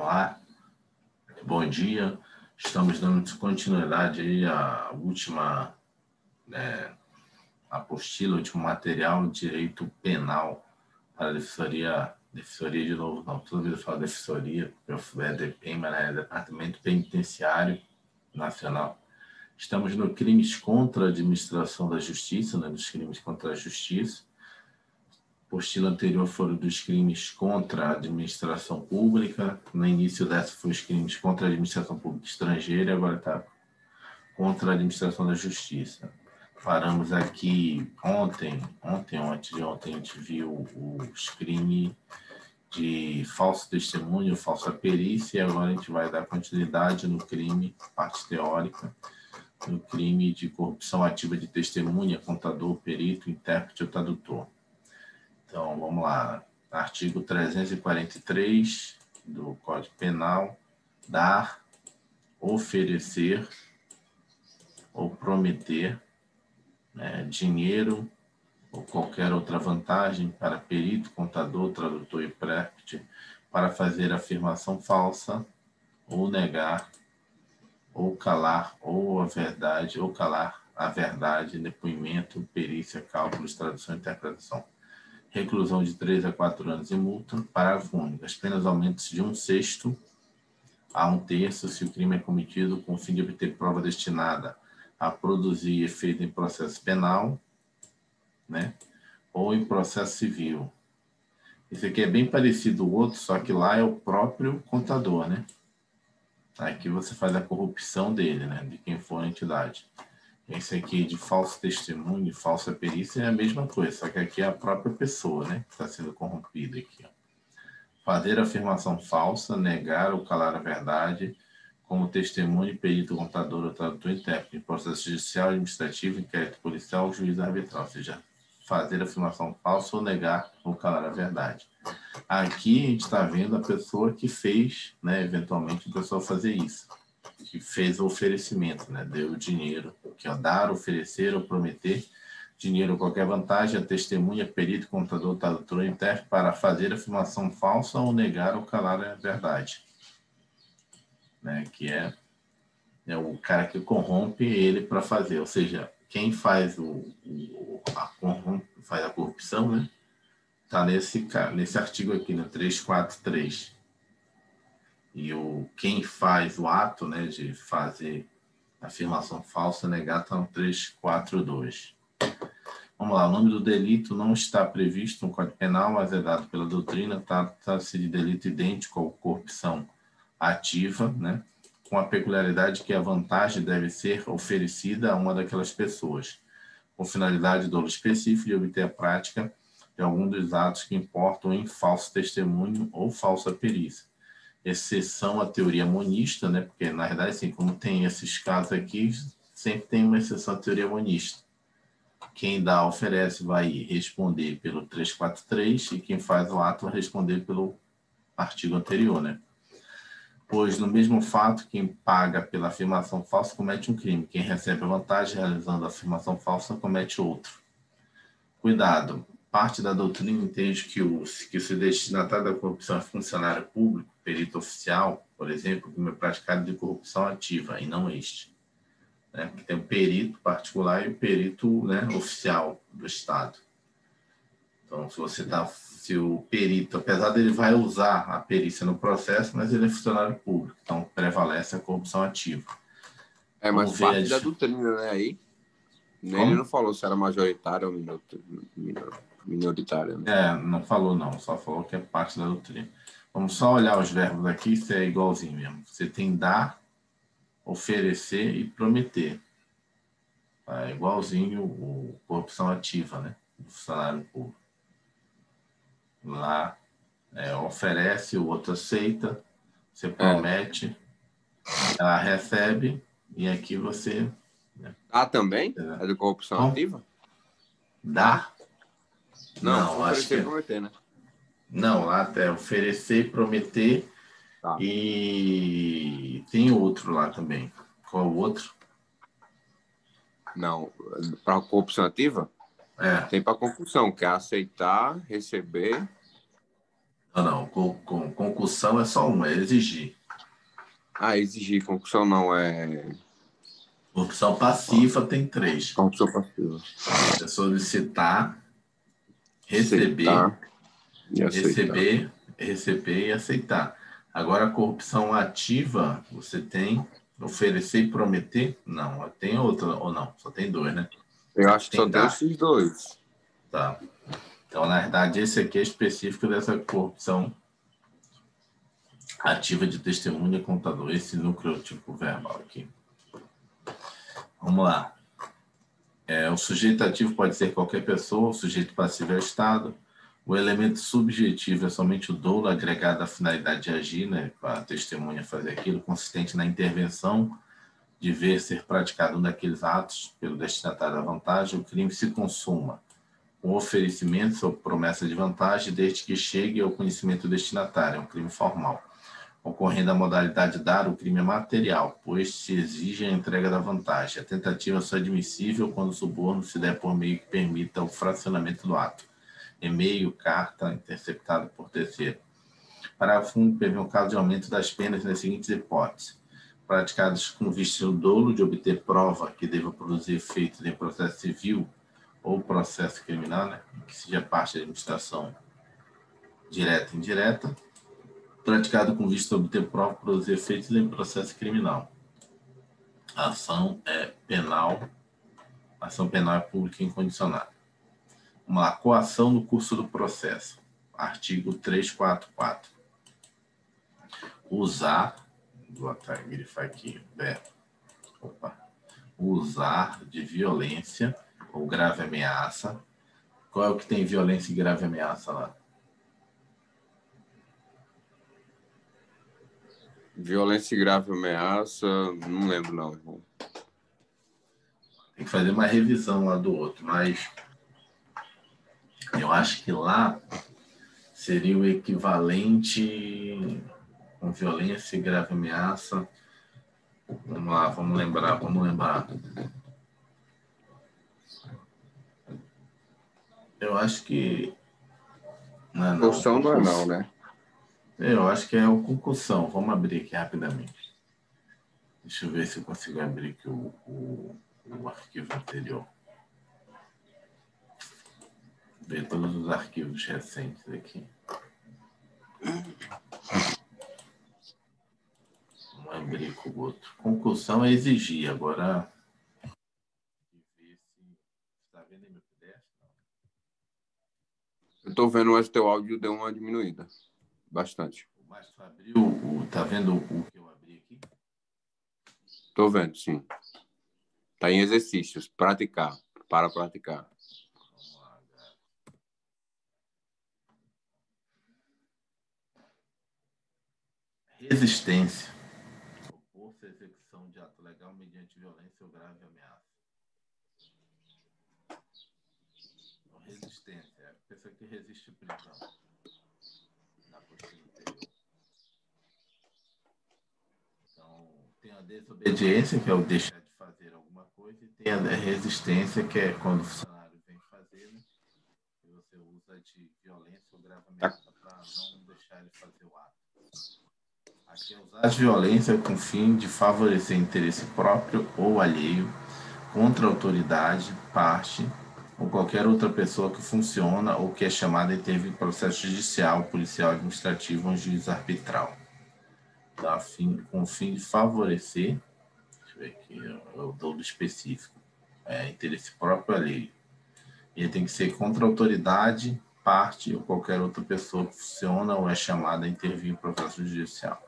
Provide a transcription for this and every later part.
Vamos lá. Bom dia. Estamos dando continuidade aí à última apostila, último material, direito penal para a defensoria de novo, não, toda vez eu falo defensoria, é DPEM, mas é Departamento Penitenciário Nacional. Estamos no crimes contra a administração da justiça, né, dos crimes contra a justiça. A apostila anterior foram dos crimes contra a administração pública. No início dessa foi os crimes contra a administração pública estrangeira, agora está contra a administração da justiça. Paramos aqui ontem ou antes de ontem, a gente viu os crimes de falso testemunho, falsa perícia, e agora a gente vai dar continuidade no crime, parte teórica, no crime de corrupção ativa de testemunha, contador, perito, intérprete ou tradutor. Então, vamos lá. Artigo 343 do Código Penal, dar, oferecer ou prometer dinheiro ou qualquer outra vantagem para perito, contador, tradutor e intérprete para fazer afirmação falsa ou negar ou calar ou a verdade ou calar a verdade, depoimento, perícia, cálculos, tradução e interpretação. Reclusão de 3 a 4 anos e multa. Parágrafo único. As penas aumentam-se de 1/6 a 1/3 se o crime é cometido com o fim de obter prova destinada a produzir efeito em processo penal, né, ou em processo civil. Esse aqui é bem parecido ao outro, só que lá é o próprio contador, né? Aqui você faz a corrupção dele, né, de quem for a entidade. Esse aqui de falso testemunho, falsa perícia é a mesma coisa, só que aqui é a própria pessoa, né, que está sendo corrompida aqui. Ó. Fazer afirmação falsa, negar ou calar a verdade, como testemunho, perito, contador ou tradutor intérprete, em processo judicial, administrativo, inquérito policial, juiz arbitral, ou seja, fazer afirmação falsa ou negar ou calar a verdade. Aqui a gente está vendo a pessoa que fez, né, eventualmente a pessoa fazer isso, que fez o oferecimento, né, deu o dinheiro, que é dar, oferecer ou prometer dinheiro ou qualquer vantagem a testemunha, perito, contador, tradutor ou intérprete para fazer afirmação falsa ou negar ou calar a verdade. Né, que é o cara que corrompe ele para fazer, ou seja, quem faz faz a corrupção, né? Tá nesse artigo aqui, no 343. E quem faz o ato, né, de fazer afirmação falsa, negar, está no 342. Vamos lá, o nome do delito não está previsto no Código Penal, mas é dado pela doutrina, trata-se de delito idêntico à corrupção ativa, né, com a peculiaridade que a vantagem deve ser oferecida a uma daquelas pessoas, com finalidade dolo específico de obter a prática de algum dos atos que importam em falso testemunho ou falsa perícia. Exceção à teoria monista, né? Porque, na verdade, assim, como tem esses casos aqui, sempre tem uma exceção à teoria monista. Quem dá, oferece, vai responder pelo 343 e quem faz o ato vai responder pelo artigo anterior, né? Pois, no mesmo fato, quem paga pela afirmação falsa comete um crime. Quem recebe a vantagem realizando a afirmação falsa comete outro. Cuidado. Parte da doutrina entende que se o destinatário da corrupção é funcionário público, perito oficial, por exemplo, o crime é praticado de corrupção ativa, e não este. Né? Porque tem o perito particular e o perito, né, oficial do Estado. Então, se o perito, apesar dele vai usar a perícia no processo, mas ele é funcionário público, então prevalece a corrupção ativa. Mas parte da doutrina, né, aí? Ele não falou se era majoritário ou minoritário. Né? Não falou não, só falou que é parte da doutrina. Vamos só olhar os verbos aqui, se é igualzinho mesmo. Você tem dar, oferecer e prometer. É igualzinho o corrupção ativa, né, do funcionário público. Lá oferece, o outro aceita, você promete, ela recebe, e aqui você... Né, dá também? É de corrupção ativa? Dá? Não, oferecer e prometer, né? Não, lá até oferecer e prometer, tá. E tem outro lá também. Qual o outro? Não, para corrupção ativa? Tem para concussão, que é aceitar, receber... Não, com Concussão é só uma, é exigir. Exigir. Concussão não é... Corrupção passiva tem 3. Corrupção passiva. É solicitar, Aceitar e aceitar. receber e aceitar. Agora, a corrupção ativa, você tem oferecer e prometer? Não, tem outra ou não? Só tem 2, né? Eu acho que só tem esses 2. Tá. Então, na verdade, esse aqui é específico dessa corrupção ativa de testemunha e contador, esse núcleo tipo verbal aqui. Vamos lá. O sujeito ativo pode ser qualquer pessoa, o sujeito passivo é o Estado. O elemento subjetivo é somente o dolo agregado à finalidade de agir, né, para a testemunha fazer aquilo, consistente na intervenção de ver ser praticado um daqueles atos pelo destinatário da vantagem. O crime se consuma com oferecimento ou promessa de vantagem, desde que chegue ao conhecimento do destinatário. É um crime formal. Ocorrendo a modalidade dar, o crime é material, pois se exige a entrega da vantagem. A tentativa só é admissível quando o suborno se der por meio que permita o fracionamento do ato. E-mail, carta, interceptado por terceiro. Parágrafo 1 prevê um caso de aumento das penas nas seguintes hipóteses: praticados com vista no dolo de obter prova que deva produzir efeitos em processo civil ou processo criminal, né, que seja parte da administração direta e indireta, praticado com vista a obter prova para os efeitos em processo criminal. A ação é penal, a ação penal é pública incondicionada. Uma coação no curso do processo. Artigo 344. Usar, vou até grifar aqui, usar de violência ou grave ameaça. Qual é o que tem violência e grave ameaça lá? Violência e grave ameaça, não lembro não, irmão. Tem que fazer uma revisão lá do outro, mas eu acho que lá seria o equivalente com violência e grave ameaça. Vamos lá, vamos lembrar. Eu acho que... Concussão não é não, né? Eu acho que é o concussão. Vamos abrir aqui rapidamente. Deixa eu ver se eu consigo abrir aqui o arquivo anterior. Ver todos os arquivos recentes aqui. Vamos abrir com o outro. Concussão é exigir. Agora... Está vendo aí meu PDF? Eu estou vendo, mas teu áudio deu uma diminuída. Bastante. Mas tu abriu tá vendo o que eu abri aqui? Estou vendo, sim. Está em exercícios. Praticar. Para praticar. Vamos lá, galera. Resistência. Opor-se à execução de ato legal mediante violência ou grave ameaça. Então, resistência. É a pessoa que resiste prisão. Na postura anterior. Então, tem a desobediência, que é o deixar de fazer alguma coisa, e tem a resistência, que é quando o funcionário vem fazer, né? E você usa de violência ou grave ameaça para não deixar ele fazer o ato. Aqui é usar de violência com o fim de favorecer interesse próprio ou alheio contra a autoridade, parte ou qualquer outra pessoa que funciona ou que é chamada a intervir em processo judicial, policial, administrativo ou juiz arbitral. Tá? Com o fim de favorecer, deixa eu ver aqui, eu dou do específico, interesse próprio ou alheio. Ele tem que ser contra a autoridade, parte ou qualquer outra pessoa que funciona ou é chamada a intervir em processo judicial.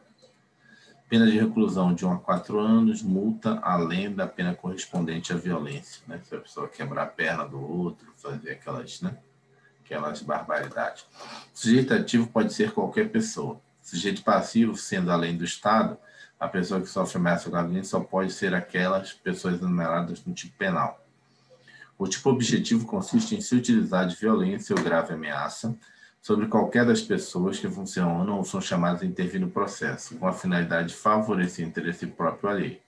Pena de reclusão de 1 a 4 anos, multa além da pena correspondente à violência, né? Se a pessoa quebrar a perna do outro, fazer aquelas barbaridades. Sujeito ativo pode ser qualquer pessoa. Sujeito passivo, sendo além do Estado, a pessoa que sofre ameaça ou violência só pode ser aquelas pessoas enumeradas no tipo penal. O tipo objetivo consiste em se utilizar de violência ou grave ameaça sobre qualquer das pessoas que funcionam ou são chamadas a intervir no processo, com a finalidade de favorecer o interesse próprio alheio.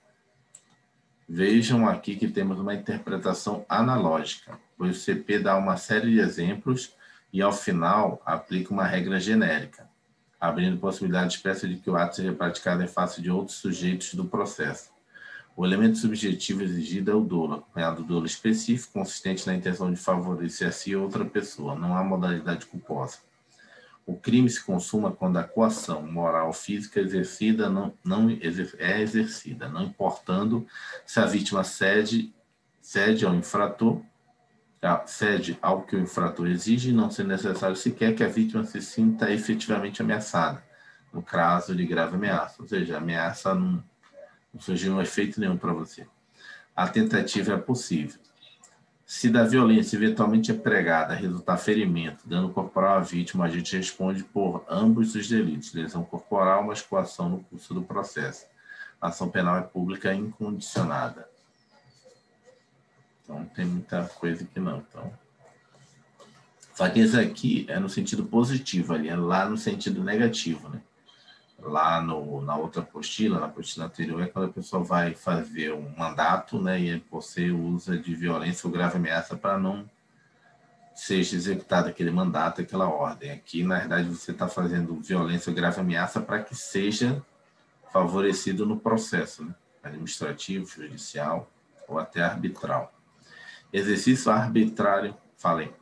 Vejam aqui que temos uma interpretação analógica, pois o CP dá uma série de exemplos e, ao final, aplica uma regra genérica. abrindo possibilidade expressa de que o ato seja praticado em face de outros sujeitos do processo. O elemento subjetivo exigido é o dolo, acompanhado do dolo específico, consistente na intenção de favorecer a si ou outra pessoa. Não há modalidade culposa. O crime se consuma quando a coação moral física exercida é exercida, não importando se a vítima cede ao infrator, cede ao que o infrator exige, não sendo necessário sequer que a vítima se sinta efetivamente ameaçada, no caso de grave ameaça. Ou seja, a ameaça não surgiu efeito nenhum para você. A tentativa é possível. Se da violência eventualmente empregada resultar ferimento, dano corporal à vítima, a gente responde por ambos os delitos, lesão corporal, mas coação no curso do processo. A ação penal é pública incondicionada. Então, tem muita coisa que não. Então, só que esse aqui é no sentido positivo, ali é lá no sentido negativo, né? Lá na outra apostila, na apostila anterior, é quando a pessoa vai fazer um mandato, né, e você usa de violência ou grave ameaça para não seja executado aquele mandato, aquela ordem. Aqui, na verdade, você está fazendo violência ou grave ameaça para que seja favorecido no processo, né, administrativo, judicial ou até arbitral. Exercício arbitrário, falei.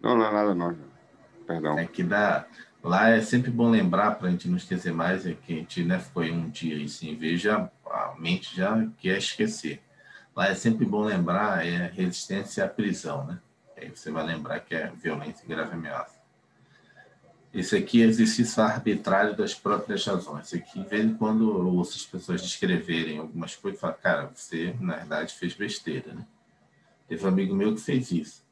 Não é nada não. Perdão. É que lá é sempre bom lembrar, para a gente não esquecer mais, é que a gente, né, ficou aí um dia e sem ver, a mente já quer esquecer. Lá é sempre bom lembrar, é resistência à prisão, né? Aí você vai lembrar que é violência e grave ameaça. Esse aqui é exercício arbitrário das próprias razões. Esse aqui, de vez em quando, eu ouço as pessoas descreverem algumas coisas e falo, cara, você, na verdade, fez besteira, né? Teve um amigo meu que fez isso.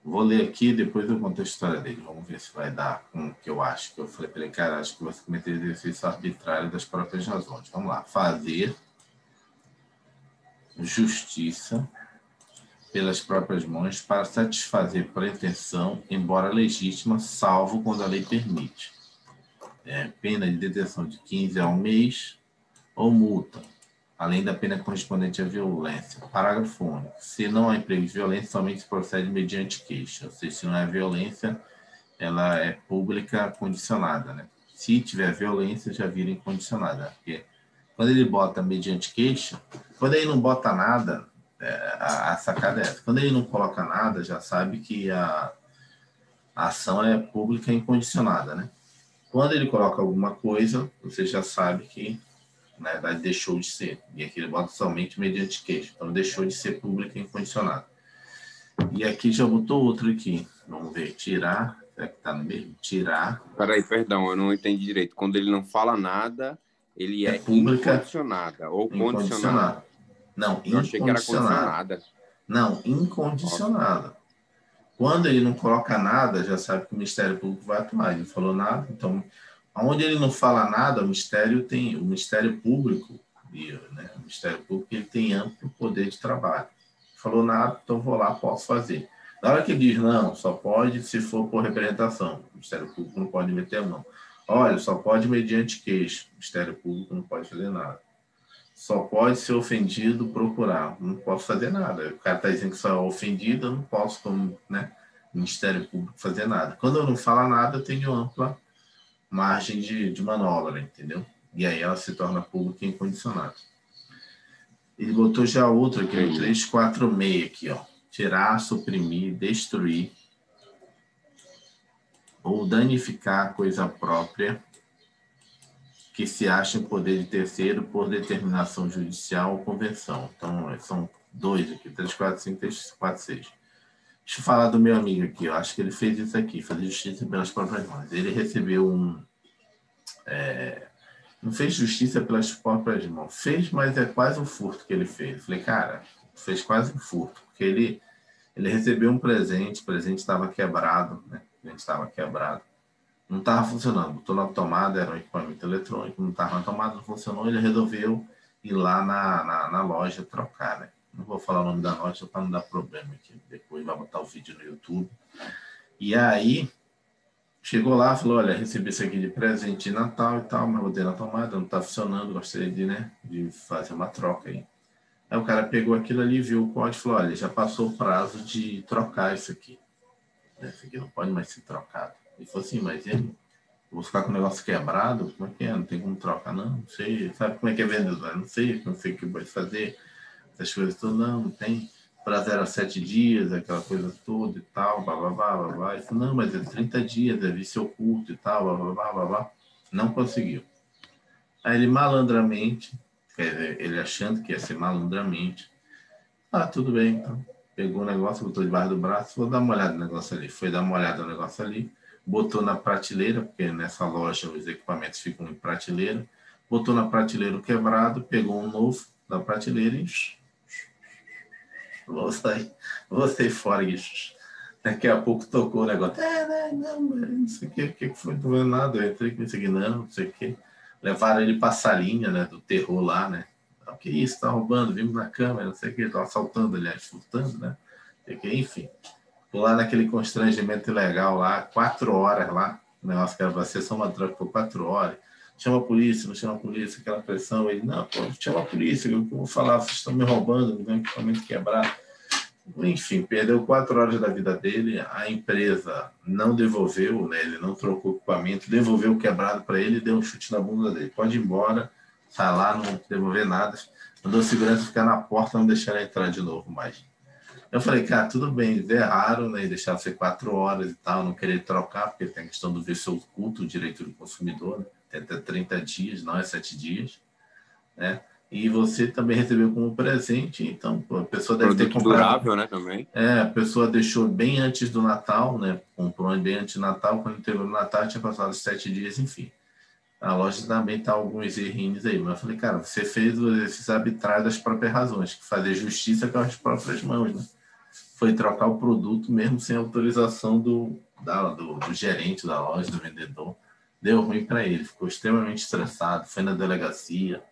Vou ler aqui e depois eu conto a história dele. Vamos ver se vai dar com o que eu acho. Que eu falei para ele, cara, acho que você cometeu exercício arbitrário das próprias razões. Vamos lá. Fazer justiça pelas próprias mãos para satisfazer pretensão, embora legítima, salvo quando a lei permite. Pena de detenção de 15 a 1 mês ou multa, além da pena correspondente à violência. Parágrafo único. Se não há emprego de violência, somente se procede mediante queixa. Ou seja, se não é violência, ela é pública condicionada, né? Se tiver violência, já vira incondicionada. Porque quando ele bota mediante queixa, quando ele não bota nada, a sacada é essa. Quando ele não coloca nada, já sabe que a ação é pública incondicionada, né? Quando ele coloca alguma coisa, você já sabe que, na verdade, deixou de ser. E aqui ele bota somente mediante queixa. Então, deixou de ser pública incondicionada. E aqui já botou outro aqui. Vamos ver. Tirar. Será que está no mesmo? Tirar. Peraí, perdão, eu não entendi direito. Quando ele não fala nada, ele é pública incondicionada ou condicionada? Não, eu achei que era incondicionada. condicionada. Não, incondicionada. Nossa. Quando ele não coloca nada, já sabe que o Ministério Público vai atuar. Ele não falou nada, então, onde ele não fala nada, o Ministério Público, né, o Ministério Público ele tem amplo poder de trabalho. Falou nada, então vou lá, posso fazer. Na hora que ele diz, não, só pode se for por representação, o Ministério Público não pode meter a mão. Olha, só pode mediante queixa, o Ministério Público não pode fazer nada. Só pode ser ofendido procurar. Não posso fazer nada. O cara está dizendo que só é ofendido, eu não posso, como, né, Ministério Público, fazer nada. Quando eu não falo nada, eu tenho ampla margem de manobra, entendeu? E aí ela se torna pública incondicionada. Ele botou já outro aqui, no 346, aqui, ó. Tirar, suprimir, destruir ou danificar coisa própria que se acha em poder de terceiro por determinação judicial ou convenção. Então, são dois aqui, 3, 4, 5, 3, 4, 6. Deixa eu falar do meu amigo aqui. Eu acho que ele fez isso aqui, fazer justiça pelas próprias mãos. Ele recebeu não fez justiça pelas próprias mãos. Fez, mas é quase um furto que ele fez. Eu falei, cara, fez quase um furto, porque ele recebeu um presente, o presente estava quebrado, né? O presente estava quebrado. Não estava funcionando, botou na tomada, era um equipamento eletrônico, não estava na tomada, não funcionou, ele resolveu ir lá na loja trocar, né? Não vou falar o nome da loja para não dar problema aqui, depois vai botar o vídeo no YouTube. E aí, chegou lá, falou, olha, recebi isso aqui de presente de Natal e tal, mas botei na tomada, não está funcionando, gostaria de fazer uma troca aí. Aí o cara pegou aquilo ali, viu o código e falou, olha, já passou o prazo de trocar isso aqui. Esse aqui não pode mais ser trocado. Ele falou assim, mas eu vou ficar com o negócio quebrado? Como é que é? Não tem como trocar, não sei. Sabe como é que é vendedor? Não sei o que vai fazer. Essas coisas todas, não tem. Prazo era 7 dias, aquela coisa toda e tal, bababá, babá. Ele falou, não, mas é 30 dias, é vício oculto e tal, bababá, babá. Não conseguiu. Aí ele malandramente, quer dizer, ele achando que ia ser malandramente, tudo bem, então. Pegou o negócio, botou debaixo do braço, vou dar uma olhada no negócio ali. Foi dar uma olhada no negócio ali, botou na prateleira, porque nessa loja os equipamentos ficam em prateleira, botou na prateleira o quebrado, pegou um novo da prateleira e vou sair fora. Daqui a pouco tocou o negócio. Não sei o que foi, não foi nada. Eu entrei com isso aqui, não sei o que. Levaram ele para a salinha, né, do terror lá, né? O que é isso? Tá roubando, vimos na câmera, não sei o que, tá assaltando, aliás, furtando, né? Enfim, tô lá naquele constrangimento ilegal lá, 4 horas lá, o negócio que era pra ser só uma troca por 4 horas. Chama a polícia, não chama a polícia, aquela pressão. Ele, não, pô, chama a polícia, eu vou falar, vocês estão me roubando, me dão equipamento quebrado. Enfim, perdeu 4 horas da vida dele, a empresa não devolveu, né? Ele não trocou o equipamento, devolveu o quebrado para ele e deu um chute na bunda dele. Pode ir embora, sai lá, não devolver nada. Mandou a segurança ficar na porta, não deixar ele entrar de novo mais. Eu falei, cara, tudo bem, eles erraram, né? Deixaram ser 4 horas e tal, não querer trocar, porque tem a questão do vício oculto, o direito do consumidor, né? Tem até 30 dias, não é 7 dias, né? E você também recebeu como presente, então pô, a pessoa deve ter comprado. Durável, né, também. A pessoa deixou bem antes do Natal, né? Comprou bem antes do Natal, quando teve o Natal tinha passado os 7 dias, enfim. A loja também tá alguns errinhos aí, mas eu falei, cara, você fez o exercício arbitrário das próprias razões, que fazer justiça com as próprias mãos, né? Foi trocar o produto mesmo sem autorização do gerente da loja, do vendedor. Deu ruim para ele, ficou extremamente estressado, foi na delegacia,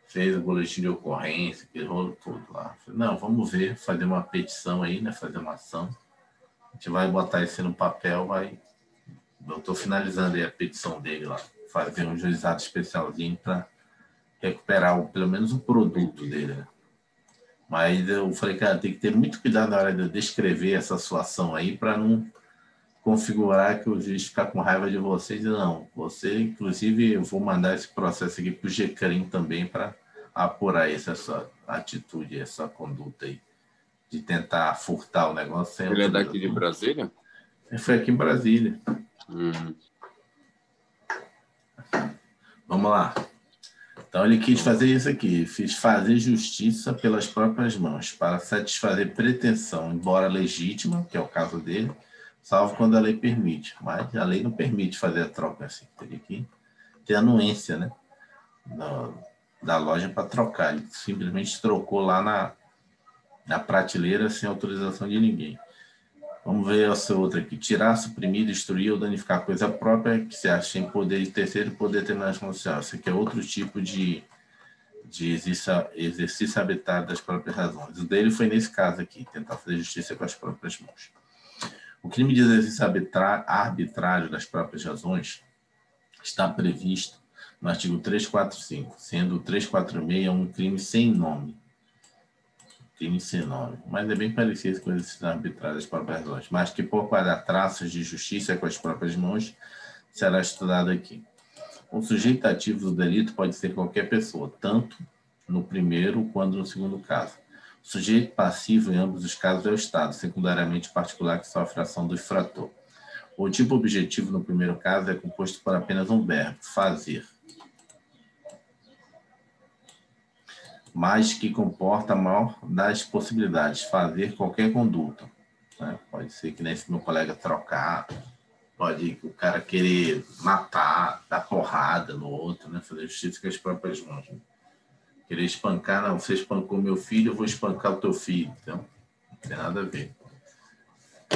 fez o boletim de ocorrência, aquele rolo todo lá. Falei, não, vamos ver, fazer uma petição aí, né? Fazer uma ação. A gente vai botar isso no papel, vai. Eu estou finalizando aí a petição dele lá. Fazer um juizado especialzinho para recuperar pelo menos o produto dele, né? Mas eu falei, cara, tem que ter muito cuidado na hora de eu descrever essa situação aí para não configurar que o juiz ficar com raiva de vocês. Não, você, inclusive, eu vou mandar esse processo aqui para o GCRIM também para apurar essa sua atitude, essa conduta aí, de tentar furtar o negócio. Sem Ele é daqui de Brasília? Foi aqui em Brasília. Vamos lá. Então, ele quis fazer isso aqui, fiz fazer justiça pelas próprias mãos, para satisfazer pretensão, embora legítima, que é o caso dele, salvo quando a lei permite. Mas a lei não permite fazer a troca assim. Teria que ter anuência, né, da loja para trocar. Ele simplesmente trocou lá na prateleira sem autorização de ninguém. Vamos ver essa outra aqui. Tirar, suprimir, destruir ou danificar coisa própria que se acha em poder de terceiro e poder determinação social. Esse aqui é outro tipo de exercício arbitrário das próprias razões. O dele foi nesse caso aqui, tentar fazer justiça com as próprias mãos. O crime de exercício arbitrário das próprias razões está previsto no artigo 345, sendo o 346 um crime sem nome. Crime sem nome. Mas é bem parecido com o exercício arbitrário das próprias razões. Mas que por guardar traços de justiça com as próprias mãos será estudado aqui. O sujeito ativo do delito pode ser qualquer pessoa, tanto no primeiro quanto no segundo caso. O sujeito passivo em ambos os casos é o Estado, secundariamente o particular que sofre a ação do infrator. O tipo objetivo no primeiro caso é composto por apenas um verbo, fazer, mas que comporta a maior das possibilidades, fazer qualquer conduta. Né? Pode ser que nem esse meu colega trocar, pode o cara querer matar, dar porrada no outro, né? Fazer justiça com as próprias mãos. Né? Querer espancar, não, você espancou meu filho, eu vou espancar o teu filho. Então, não tem nada a ver.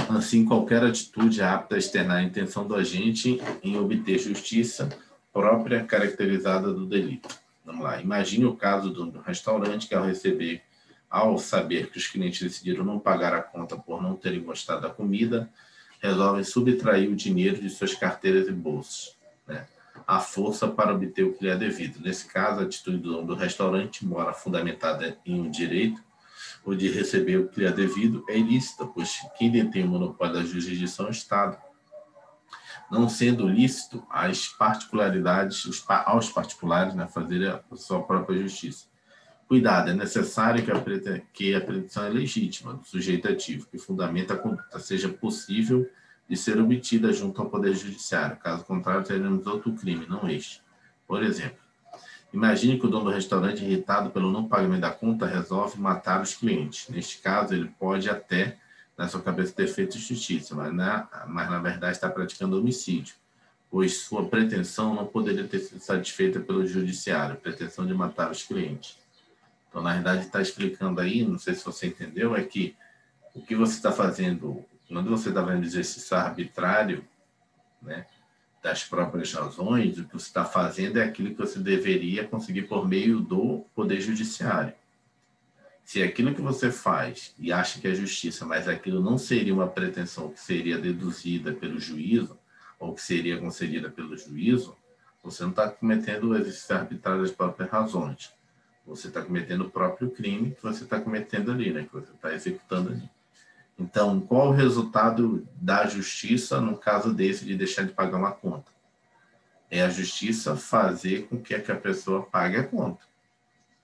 Assim, qualquer atitude apta a externar a intenção do agente em obter justiça própria caracterizada do delito. Vamos lá. Imagine o caso do restaurante que, ao saber que os clientes decidiram não pagar a conta por não terem gostado da comida, resolvem subtrair o dinheiro de suas carteiras e bolsos, né, à força para obter o que lhe é devido. Nesse caso, a atitude do restaurante, embora fundamentada em um direito, ou de receber o que lhe é devido é ilícita, pois quem detém o monopólio da jurisdição é o Estado. Não sendo lícito as particularidades, aos particulares, né, fazer a sua própria justiça. Cuidado, é necessário que a pretensão é legítima do sujeito ativo, que fundamenta a conduta, seja possível de ser obtida junto ao Poder Judiciário. Caso contrário, teremos outro crime, não este. Por exemplo, imagine que o dono do restaurante, irritado pelo não pagamento da conta, resolve matar os clientes. Neste caso, ele pode até, na sua cabeça, ter feito justiça, mas na verdade está praticando homicídio, pois sua pretensão não poderia ter sido satisfeita pelo judiciário, pretensão de matar os clientes. Então, na verdade, está explicando aí, não sei se você entendeu, é que o que você está fazendo, quando você está fazendo exercício arbitrário, né, das próprias razões, o que você está fazendo é aquilo que você deveria conseguir por meio do Poder Judiciário. Se aquilo que você faz e acha que é justiça, mas aquilo não seria uma pretensão que seria deduzida pelo juízo, ou que seria concedida pelo juízo, você não está cometendo o exercício arbitrário das próprias razões. Você está cometendo o próprio crime que você está cometendo ali, né? Que você está executando ali. Então, qual o resultado da justiça no caso desse de deixar de pagar uma conta? É a justiça fazer com que a pessoa pague a conta.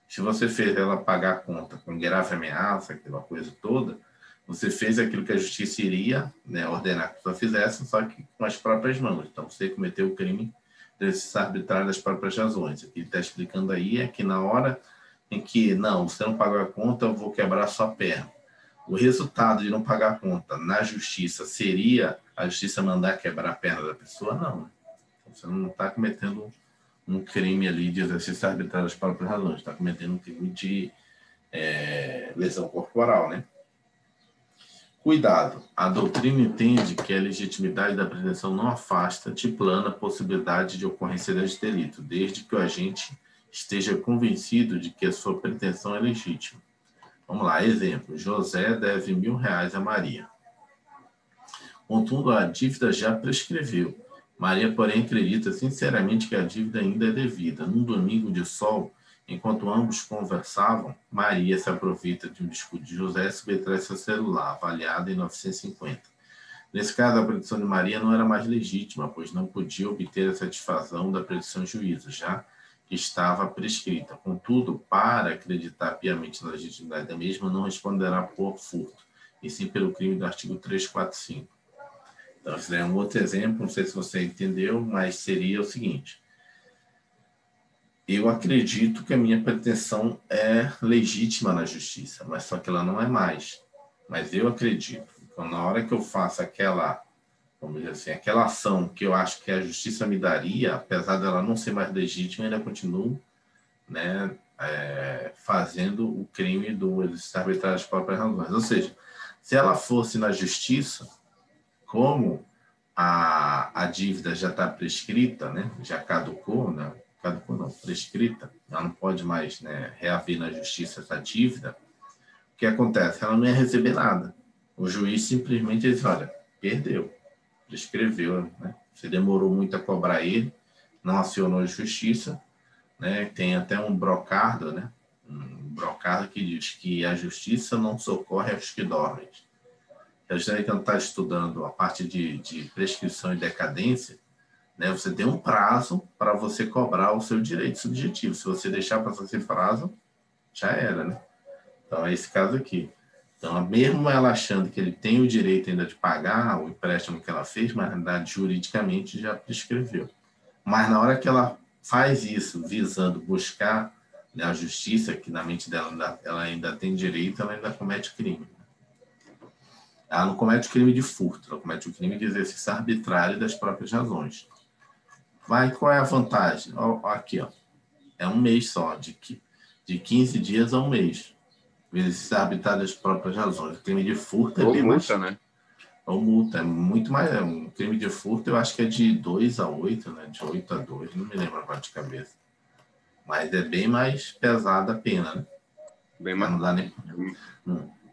Se você fez ela pagar a conta com grave ameaça, aquela coisa toda, você fez aquilo que a justiça iria, né, ordenar que a pessoa fizesse, só que com as próprias mãos. Então, você cometeu o crime desse arbitrário das próprias razões. O que ele está explicando aí é que na hora em que, não, você não pagou a conta, eu vou quebrar a sua perna. O resultado de não pagar a conta na justiça seria a justiça mandar quebrar a perna da pessoa? Não. Então, você não está cometendo um crime ali de exercício arbitrário das próprias razões, está cometendo um crime de lesão corporal, né? Cuidado, a doutrina entende que a legitimidade da pretensão não afasta de plana a possibilidade de ocorrência deste delito, desde que o agente esteja convencido de que a sua pretensão é legítima. Vamos lá, exemplo, José deve R$1.000 a Maria. Contudo, a dívida já prescreveu. Maria, porém, acredita sinceramente que a dívida ainda é devida. Num domingo de sol, enquanto ambos conversavam, Maria se aproveita de um descuido de José e subtrai seu celular, avaliado em 950. Nesse caso, a petição de Maria não era mais legítima, pois não podia obter a satisfação da petição juízo, já que estava prescrita. Contudo, para acreditar piamente na legitimidade da mesma, não responderá por furto, e sim pelo crime do artigo 345. Então, esse é um outro exemplo, não sei se você entendeu, mas seria o seguinte. Eu acredito que a minha pretensão é legítima na justiça, mas só que ela não é mais. Mas eu acredito. Então, na hora que eu faço aquela, vamos dizer assim, aquela ação que eu acho que a justiça me daria, apesar dela não ser mais legítima, eu ainda continuo, né, fazendo o crime do exercício arbitrário das próprias razões. Ou seja, se ela fosse na justiça, como a dívida já está prescrita, né, já caducou, né, caducou não, prescrita, ela não pode mais, né, reaver na justiça essa dívida, o que acontece? Ela não ia receber nada. O juiz simplesmente diz, olha, perdeu, prescreveu, né? Você demorou muito a cobrar ele, não acionou a justiça, né? Tem até um brocardo, né? Um brocardo que diz que a justiça não socorre aos que dormem. A gente está estudando a parte de prescrição e decadência, né? Você tem um prazo para você cobrar o seu direito subjetivo. Se você deixar passar esse prazo, já era, né? Então, é esse caso aqui. Então, mesmo ela achando que ele tem o direito ainda de pagar o empréstimo que ela fez, mas, na verdade, juridicamente já prescreveu. Mas, na hora que ela faz isso, visando buscar, né, a justiça, que na mente dela ela ainda tem direito, ela ainda comete crime. Ela não comete o crime de furto, ela comete o crime de exercício arbitrário das próprias razões. Mas qual é a vantagem? Aqui, ó. É um mês só, de 15 dias a um mês. Exercício arbitrário das próprias razões. O crime de furto é bem multa, mais... né? Ou multa, é muito mais... Um crime de furto eu acho que é de 2 a 8, né? De 8 a 2, não me lembro agora de cabeça. Mas é bem mais pesada a pena, né? Bem mais... Não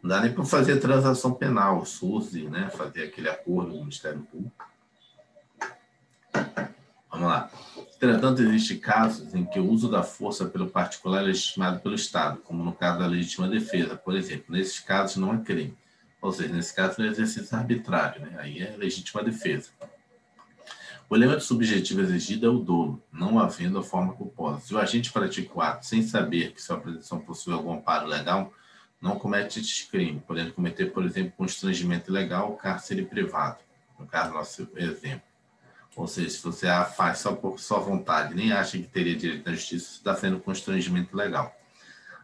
dá nem para fazer transação penal, SUSE, né? Fazer aquele acordo com o Ministério Público. Vamos lá. Entretanto, existem casos em que o uso da força pelo particular é legitimado pelo Estado, como no caso da legítima defesa, por exemplo. Nesses casos não é crime. Ou seja, nesse caso não é exercício arbitrário, né? Aí é legítima defesa. O elemento subjetivo exigido é o dolo, não havendo a forma culposa. Se o agente pratica o ato sem saber que sua pretensão possui algum amparo legal, não comete este crime, podendo cometer, por exemplo, constrangimento ilegal ou cárcere privado, no caso do nosso exemplo. Ou seja, se você faz só por sua vontade, nem acha que teria direito à justiça, você está sendo constrangimento legal.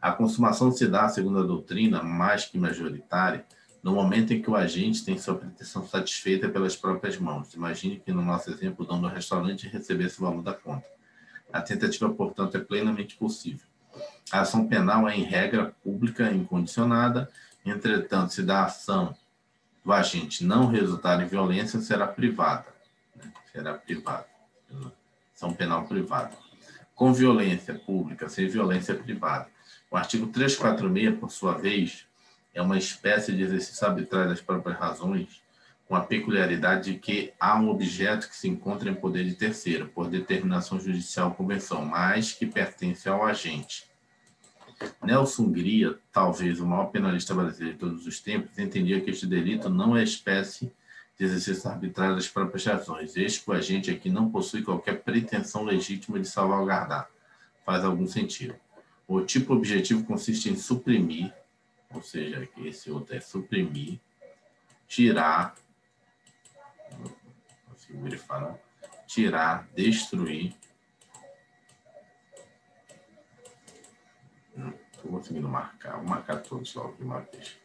A consumação se dá, segundo a doutrina, mais que majoritária, no momento em que o agente tem sua pretensão satisfeita pelas próprias mãos. Imagine que, no nosso exemplo, o dono do restaurante recebesse o valor da conta. A tentativa, portanto, é plenamente possível. A ação penal é, em regra, pública e incondicionada. Entretanto, se da ação do agente não resultar em violência, será privada. Será privada. Ação penal privada. Com violência pública, sem violência privada. O artigo 346, por sua vez, é uma espécie de exercício arbitrário das próprias razões, com a peculiaridade de que há um objeto que se encontra em poder de terceiro, por determinação judicial ou convenção, mas que pertence ao agente. Nelson Hungria, talvez o maior penalista brasileiro de todos os tempos, entendia que este delito não é espécie de exercício arbitrário das próprias razões. Este que o agente aqui não possui qualquer pretensão legítima de salvaguardar. Faz algum sentido. O tipo objetivo consiste em suprimir, ou seja, esse outro é suprimir, tirar, tirar, destruir. Não estou conseguindo marcar. Vou marcar todos logo de uma vez.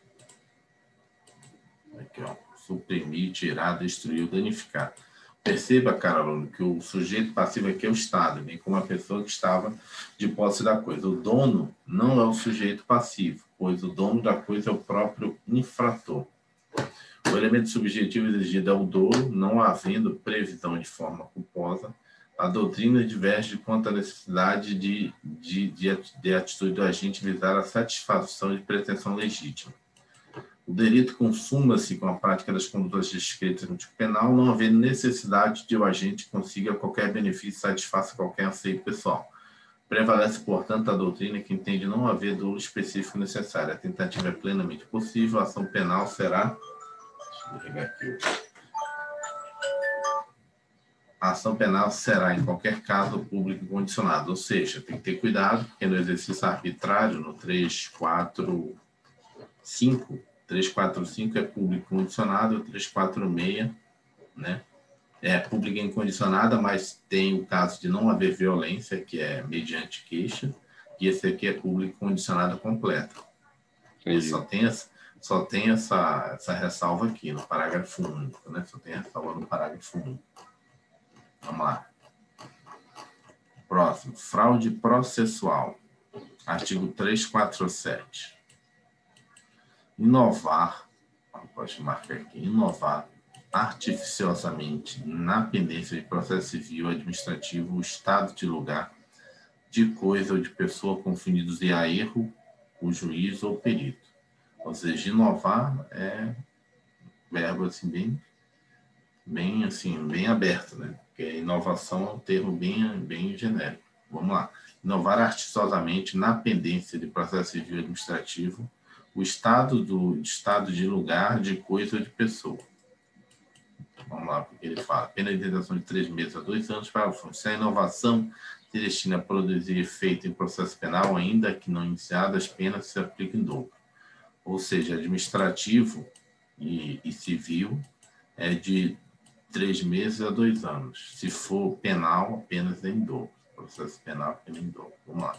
Aqui, ó. Suprimir, tirar, destruir, danificar. Perceba, cara, aluno, que o sujeito passivo aqui é o Estado, bem como a pessoa que estava de posse da coisa. O dono não é o sujeito passivo, pois o dono da coisa é o próprio infrator. O elemento subjetivo exigido é o dolo, não havendo previsão de forma culposa. A doutrina diverge quanto à necessidade de atitude do agente visar a satisfação de pretensão legítima. O delito consuma-se com a prática das condutas descritas no tipo penal, não havendo necessidade de o agente consiga qualquer benefício e satisfaça qualquer anseio pessoal. Prevalece, portanto, a doutrina que entende não haver dolo específico necessário. A tentativa é plenamente possível, a ação penal será... Deixa eu pegar aqui. A ação penal será, em qualquer caso, público condicionado. Ou seja, tem que ter cuidado, porque no exercício arbitrário, no 345 é público condicionado, o 346, né, é pública incondicionada, mas tem o caso de não haver violência, que é mediante queixa, e esse aqui é público condicionado completa. Só tem essa ressalva aqui no parágrafo único, né? Só tem a ressalva no parágrafo único. Vamos lá. Próximo, fraude processual. Artigo 347. Inovar, pode marcar aqui, inovar artificiosamente na pendência de processo civil administrativo o estado de lugar, de coisa ou de pessoa confundidos a erro, o juiz ou perito. Ou seja, inovar é verbo assim bem aberto, né? Porque inovação é um termo bem genérico. Vamos lá. Inovar artificiosamente na pendência de processo civil administrativo o estado de lugar, de coisa ou de pessoa. Vamos lá, porque ele fala. Pena de detenção de 3 meses a 2 anos para o fundo. Se a inovação se destina a produzir efeito em processo penal, ainda que não iniciado, as penas se aplicam em dobro. Ou seja, administrativo e civil é de 3 meses a 2 anos. Se for penal, apenas em dobro. Processo penal, apenas em dobro. Vamos lá.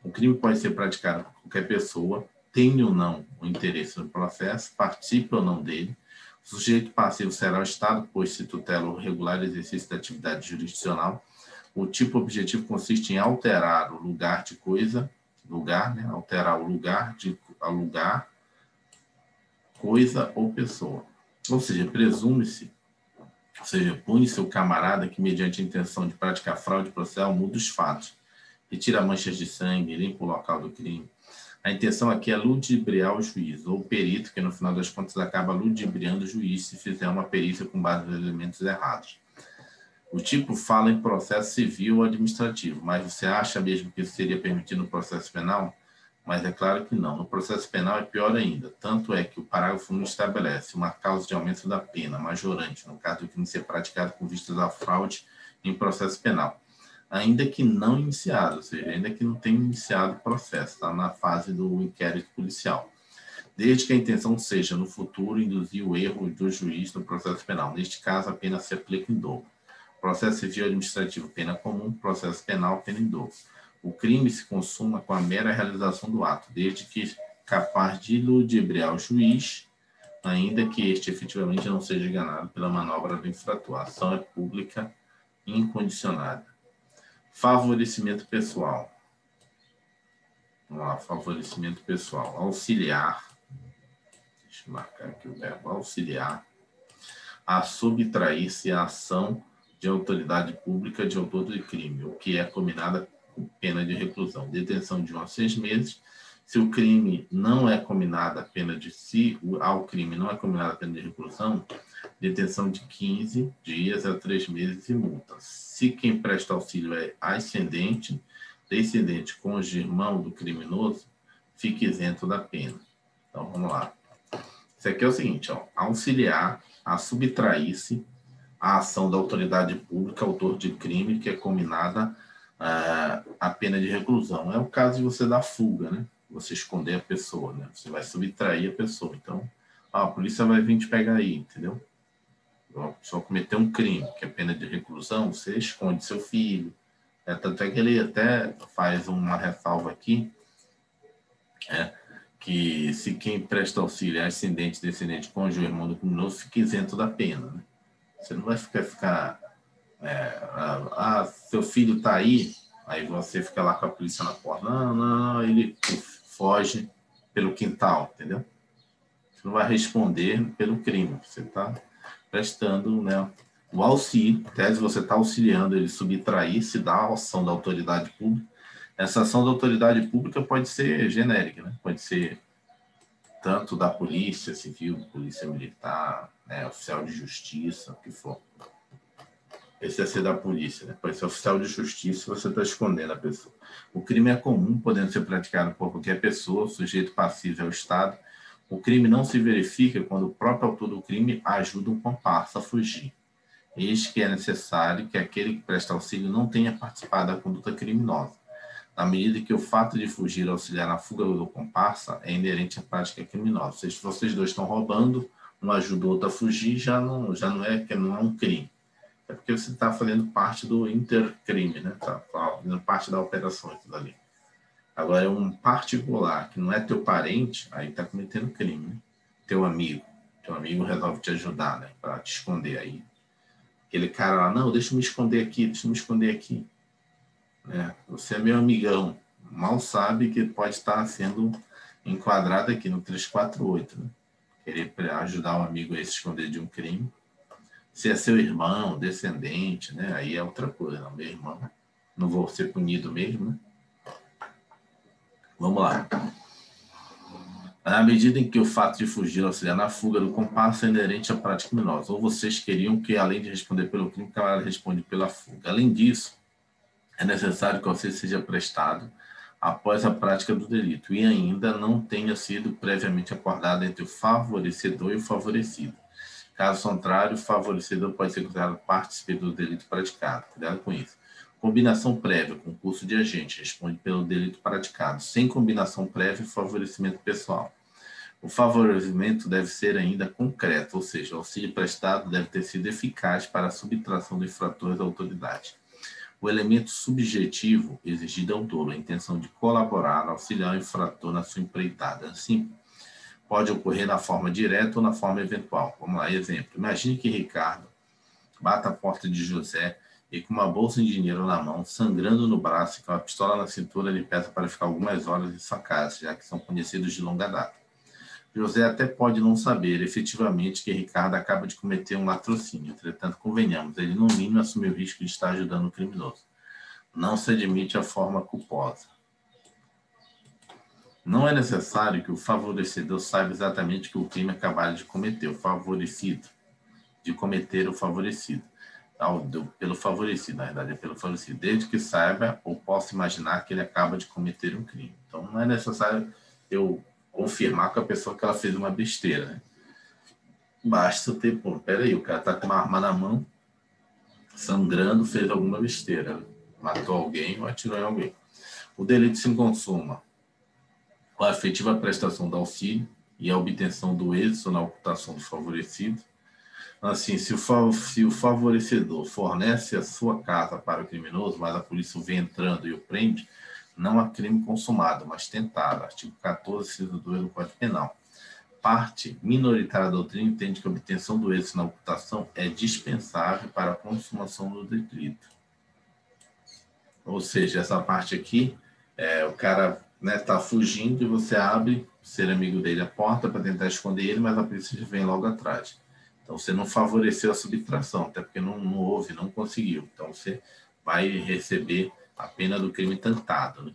O crime pode ser praticado por qualquer pessoa, tem ou não o interesse no processo, participe ou não dele. O sujeito passivo será o Estado, pois se tutela o regular exercício da atividade jurisdicional. O tipo objetivo consiste em alterar o lugar de coisa, né? Alterar o lugar, coisa ou pessoa. Ou seja, presume-se, ou seja, pune-se o camarada que, mediante a intenção de praticar fraude processual, muda os fatos, retira manchas de sangue, limpa o local do crime. A intenção aqui é ludibriar o juiz, ou o perito, que no final das contas acaba ludibriando o juiz se fizer uma perícia com base nos elementos errados. O tipo fala em processo civil ou administrativo, mas você acha mesmo que isso seria permitido no processo penal? Mas é claro que não. No processo penal é pior ainda. Tanto é que o parágrafo 1 estabelece uma causa de aumento da pena majorante, no caso do crime ser praticado com vistas à fraude em processo penal, ainda que não iniciado, ou seja, ainda que não tenha iniciado o processo, está na fase do inquérito policial. Desde que a intenção seja, no futuro, induzir o erro do juiz no processo penal. Neste caso, a pena se aplica em dobro. Processo civil administrativo, pena comum. Processo penal, pena em dobro. O crime se consuma com a mera realização do ato, desde que capaz de ludibriar o juiz, ainda que este efetivamente não seja enganado pela manobra do infrator. A ação é pública incondicionada. Favorecimento pessoal. Vamos lá, favorecimento pessoal. Auxiliar. Deixa eu marcar aqui o verbo auxiliar. A subtrair-se a ação de autoridade pública de autor de crime, o que é combinada com pena de reclusão. Detenção de 1 a 6 meses. Se o crime não é combinada a pena de ao crime não é combinada a pena de reclusão, detenção de 15 dias a 3 meses e multa. Se quem presta auxílio é ascendente, descendente, cônjuge, irmão do criminoso, fique isento da pena. Então, vamos lá. Isso aqui é o seguinte, ó, auxiliar a subtrair-se a ação da autoridade pública, autor de crime, que é combinada a pena de reclusão. É o caso de você dar fuga, né? Você esconder a pessoa, né? Você vai subtrair a pessoa. Então, a polícia vai vir te pegar aí, entendeu? A pessoa cometeu um crime, que é pena de reclusão, você esconde seu filho. Tanto é que ele até faz uma ressalva aqui, que se quem presta auxílio é ascendente, descendente, cônjuge, irmão do criminoso, fica isento da pena, né? Você não vai ficar seu filho está aí você fica lá com a polícia na porta. Não, ele foge pelo quintal, entendeu? Você não vai responder pelo crime, você está prestando, né, o auxílio, tese você está auxiliando ele subtrair-se da ação da autoridade pública. Essa ação da autoridade pública pode ser genérica, né? Pode ser tanto da polícia civil, polícia militar, né, oficial de justiça, o que for. Esse é ser da polícia, né? Pode ser oficial de justiça, você está escondendo a pessoa. O crime é comum, podendo ser praticado por qualquer pessoa, sujeito passivo é o Estado. O crime não se verifica quando o próprio autor do crime ajuda um comparsa a fugir. Eis que é necessário que aquele que presta auxílio não tenha participado da conduta criminosa, na medida que o fato de fugir ou auxiliar na fuga do comparsa é inerente à prática criminosa. Ou seja, se vocês dois estão roubando, um ajuda o outro a fugir, já não é um crime. É porque você está fazendo parte do intercrime, né? Está fazendo parte da operação ali. Agora, um particular que não é teu parente, aí está cometendo crime, né? Teu amigo resolve te ajudar, né? Para te esconder aí. Aquele cara lá, não, deixa eu me esconder aqui. Você é meu amigão. Mal sabe que pode estar sendo enquadrado aqui no 348, né? Querer ajudar um amigo a se esconder de um crime. Se é seu irmão, descendente, né? Aí é outra coisa, não, meu irmão. Não vou ser punido mesmo, né? Vamos lá. Na medida em que o fato de fugir auxiliar na fuga do comparsa é inerente à prática criminosa, ou vocês queriam que, além de responder pelo crime, o camarada responde pela fuga. Além disso, é necessário que o auxílio seja prestado após a prática do delito e ainda não tenha sido previamente acordado entre o favorecedor e o favorecido. Caso contrário, o favorecedor pode ser considerado partícipe do delito praticado. Cuidado com isso. Combinação prévia, concurso de agente, responde pelo delito praticado. Sem combinação prévia, favorecimento pessoal. O favorecimento deve ser ainda concreto, ou seja, o auxílio prestado deve ter sido eficaz para a subtração do infrator da autoridade. O elemento subjetivo exigido ao dolo, a intenção de colaborar, auxiliar o infrator na sua empreitada. Assim, pode ocorrer na forma direta ou na forma eventual. Vamos lá, exemplo. Imagine que Ricardo bata a porta de José e com uma bolsa de dinheiro na mão, sangrando no braço e com a pistola na cintura, lhe peça para ficar algumas horas em sua casa, já que são conhecidos de longa data. José até pode não saber, efetivamente, que Ricardo acaba de cometer um latrocínio. Entretanto, convenhamos, ele no mínimo assume o risco de estar ajudando o criminoso. Não se admite a forma culposa. Não é necessário que o favorecedor saiba exatamente que o crime acabado de cometer, o favorecido, de cometer o favorecido. pelo favorecido, na verdade é pelo favorecido, desde que saiba ou possa imaginar que ele acaba de cometer um crime. Então, não é necessário eu confirmar com a pessoa que ela fez uma besteira, né? Basta ter, pô, peraí, o cara tá com uma arma na mão, sangrando, fez alguma besteira, né? Matou alguém ou atirou em alguém. O delito se consuma com a efetiva prestação do auxílio e a obtenção do êxito na ocultação do favorecido. Assim, se o favorecedor fornece a sua casa para o criminoso, mas a polícia o vê entrando e o prende, não há crime consumado, mas tentado. Artigo 14, inciso 2 do Código Penal. Parte minoritária da doutrina entende que a obtenção do êxito na ocultação é dispensável para a consumação do delito. Ou seja, essa parte aqui, o cara está fugindo e você abre, ser amigo dele, a porta para tentar esconder ele, mas a polícia vem logo atrás. Então, você não favoreceu a subtração, até porque não houve, não conseguiu. Então, você vai receber a pena do crime tentado, né?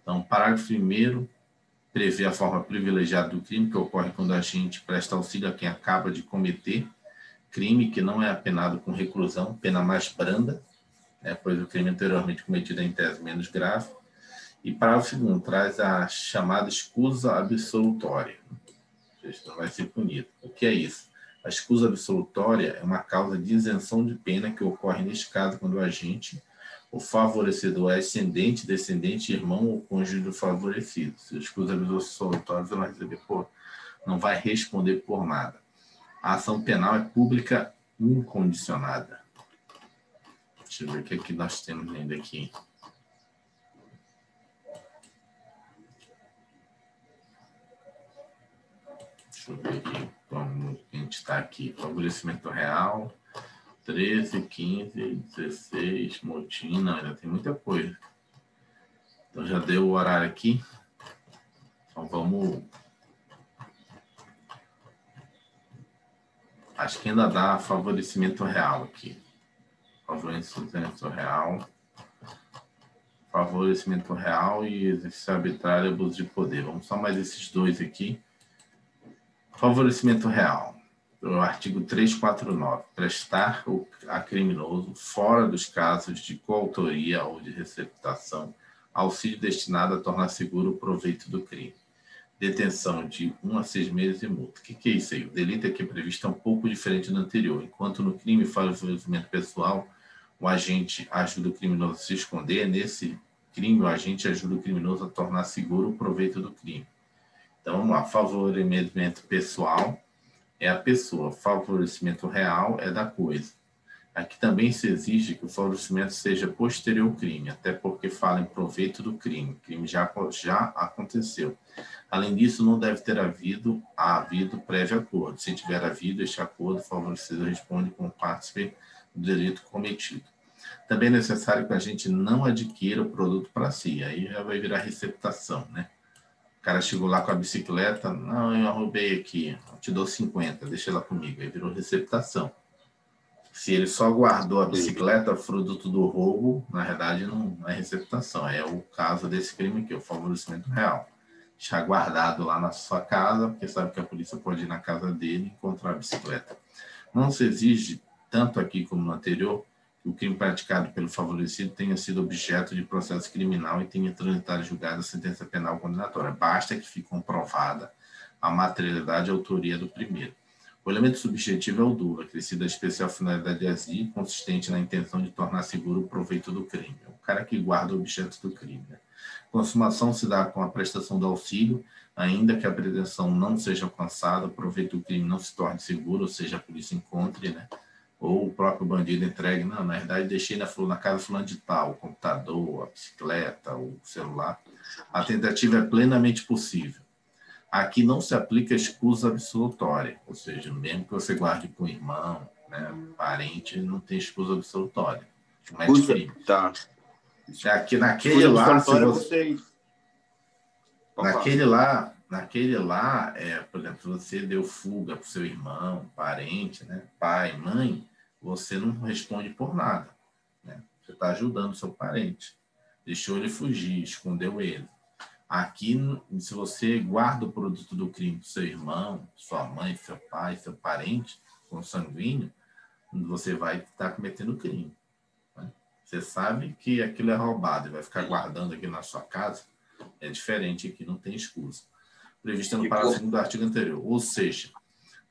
Então, parágrafo 1º prevê a forma privilegiada do crime, que ocorre quando a gente presta auxílio a quem acaba de cometer crime que não é apenado com reclusão, pena mais branda, né, pois o crime anteriormente cometido é em tese menos grave. E parágrafo 2º traz a chamada escusa absolutória. Isso não vai ser punido. O que é isso? A escusa absolutória é uma causa de isenção de pena que ocorre neste caso quando o agente, o favorecedor, é ascendente, descendente, irmão ou cônjuge do favorecido. Se a escusa absolutória, você vai receber não vai responder por nada. A ação penal é pública incondicionada. Deixa eu ver o que aqui nós temos ainda aqui. Deixa eu ver aqui como a gente está aqui. Favorecimento real, 13, 15, 16, motim, não, ainda tem muita coisa. Então já deu o horário aqui. Então vamos... Acho que ainda dá favorecimento real aqui. Favorecimento real. Favorecimento real e exercício arbitrário e abuso de poder. Vamos só mais esses dois aqui. Favorecimento real. O artigo 349. Prestar a criminoso, fora dos casos de coautoria ou de receptação, auxílio destinado a tornar seguro o proveito do crime. Detenção de 1 a 6 meses e multa. O que é isso aí? O delito aqui previsto é um pouco diferente do anterior. Enquanto no crime favorecimento pessoal, o agente ajuda o criminoso a se esconder, nesse crime o agente ajuda o criminoso a tornar seguro o proveito do crime. Então, vamos lá. Favorecimento pessoal é a pessoa. Favorecimento real é da coisa. Aqui também se exige que o favorecimento seja posterior ao crime, até porque fala em proveito do crime. O crime já aconteceu. Além disso, não deve ter havido prévio acordo. Se tiver havido este acordo, o favorecido responde como partícipe do delito cometido. Também é necessário que a gente não adquira o produto para si. Aí já vai virar receptação, né? O cara chegou lá com a bicicleta, não, eu roubei aqui, eu te dou 50, deixa ela comigo. Aí virou receptação. Se ele só guardou a bicicleta, fruto do roubo, na verdade não é receptação, é o caso desse crime aqui, o favorecimento real. Deixar guardado lá na sua casa, porque sabe que a polícia pode ir na casa dele e encontrar a bicicleta. Não se exige, tanto aqui como no anterior, que o crime praticado pelo favorecido tenha sido objeto de processo criminal e tenha transitado julgada a sentença penal condenatória. Basta que fique comprovada a materialidade e a autoria do primeiro. O elemento subjetivo é o dolo, acrescido a especial finalidade de asilo, consistente na intenção de tornar seguro o proveito do crime. É o cara que guarda o objeto do crime, né? Consumação se dá com a prestação do auxílio, ainda que a pretensão não seja alcançada, o proveito do crime não se torne seguro, ou seja, a polícia encontre, né? Ou o próprio bandido entregue, não, na verdade deixei na casa fulano de tal, o computador, a bicicleta, o celular. A tentativa é plenamente possível. Aqui não se aplica a escusa absolutória, ou seja, mesmo que você guarde com o irmão, né, parente, não tem escusa absolutória. Tá. Aqui, naquele lá, se você... Naquele lá, por exemplo, você deu fuga para o seu irmão, parente, né, pai, mãe, você não responde por nada, né? Você está ajudando o seu parente. Deixou ele fugir, escondeu ele. Aqui, se você guarda o produto do crime do seu irmão, sua mãe, seu pai, seu parente, consanguíneo, você vai estar cometendo crime. Né? Você sabe que aquilo é roubado e vai ficar guardando aqui na sua casa, é diferente aqui, não tem excusa. Prevista no parágrafo 2º do artigo anterior. Ou seja,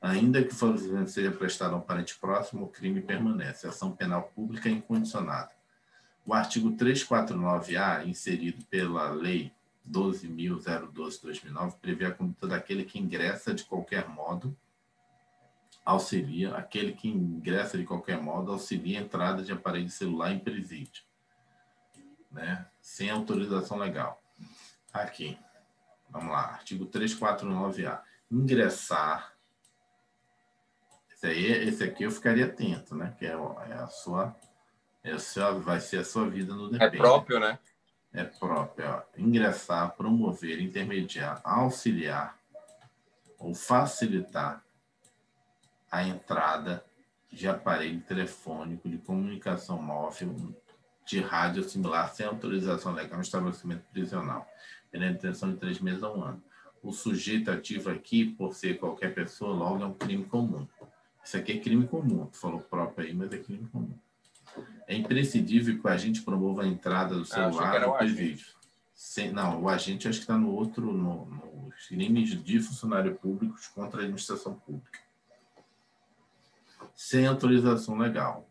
ainda que o favorecimento seja prestado a um parente próximo, o crime permanece. Ação penal pública é incondicionada. O artigo 349-A, inserido pela Lei 12.012/2009, prevê a conduta daquele que ingressa de qualquer modo, auxilia a entrada de aparelho celular em presídio, né? Sem autorização legal. Aqui, vamos lá, artigo 349-A. Ingressar, esse aqui eu ficaria atento, né? Que vai ser a sua vida no depende. É próprio, né? É próprio. Ó. Ingressar, promover, intermediar, auxiliar ou facilitar a entrada de aparelho telefônico de comunicação móvel de rádio similar sem autorização legal no estabelecimento prisional, pela detenção de 3 meses a 1 ano. O sujeito ativo aqui, por ser qualquer pessoa, logo é um crime comum. Isso aqui é crime comum. Tu falou próprio aí, mas é crime comum. É imprescindível que o agente promova a entrada do celular no presídio. Não, o agente acho que está no outro, nos crimes de funcionário público contra a administração pública. Sem autorização legal.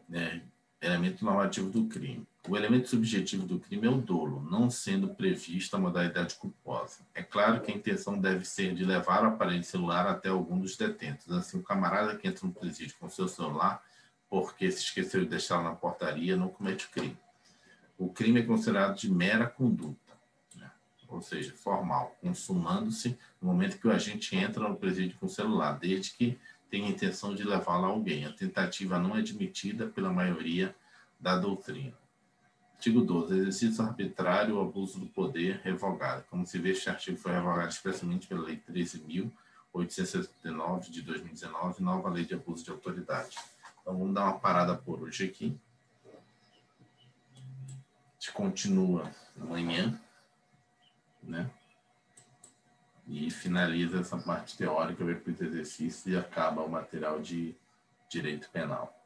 Né? Elemento normativo do crime. O elemento subjetivo do crime é o dolo, não sendo prevista a modalidade culposa. É claro que a intenção deve ser de levar o aparelho celular até algum dos detentos. Assim, o camarada que entra no presídio com seu celular, porque se esqueceu de deixá-lo na portaria, não comete o crime. O crime é considerado de mera conduta, né? Ou seja, formal, consumando-se no momento que o agente entra no presídio com o celular, desde que tenha a intenção de levá-lo a alguém. A tentativa não é admitida pela maioria da doutrina. Artigo 12. Exercício arbitrário ou abuso do poder revogado. Como se vê, este artigo foi revogado expressamente pela Lei 13.879 de 2019, nova Lei de Abuso de Autoridade. Então, vamos dar uma parada por hoje aqui. A gente continua amanhã, né? E finaliza essa parte teórica, vai para os exercícios e acaba o material de direito penal.